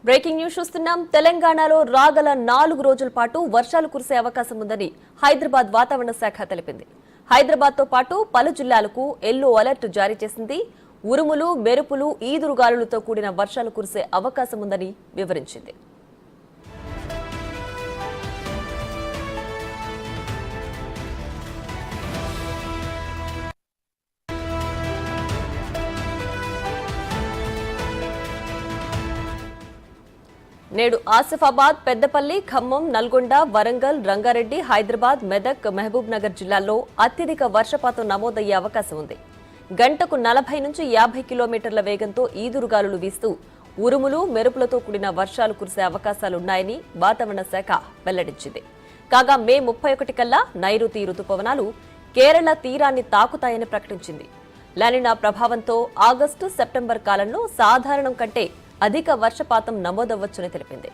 Breaking news చూస్తున్నాం. తెలంగాణలో రాగల 4 రోజుల పాటు వర్షాలు కురిసే అవకాశం ఉందని హైదరాబాద్ వాతావరణ శాఖ తెలిపింది. హైదరాబాద్ తో పాటు పలు జిల్లాలకు ఎల్లో అలర్ట్ జారీ చేసింది. ఉరుములు, మెరుపులు, ఈదురుగాలులతో కూడిన వర్షాలు కురిసే అవకాశం ఉందని వివరించింది. నేడు ఆసిఫాబాద్, పెద్దపల్లి, ఖమ్మం, నల్గొండ, వరంగల్, రంగారెడ్డి, హైదరాబాద్, మెదక్, మహబూబ్ నగర్ జిల్లాల్లో అత్యధిక వర్షపాతం నమోదయ్యే అవకాశం ఉంది. గంటకు 40 నుంచి 50 కిలోమీటర్ల వేగంతో ఈదురుగాలులు వీస్తూ ఉరుములు, మెరుపులతో కూడిన వర్షాలు కురిసే అవకాశాలున్నాయని వాతావరణ శాఖ వెల్లడించింది. కాగా మే 31 కల్లా నైరుతి రుతుపవనాలు కేరళ తీరాన్ని తాకుతాయని ప్రకటించింది. లానినా ప్రభావంతో ఆగస్టు, సెప్టెంబర్ కాలంలో సాధారణం కంటే అధిక వర్షపాతం నమోదవ్వొచ్చని తెలిపింది.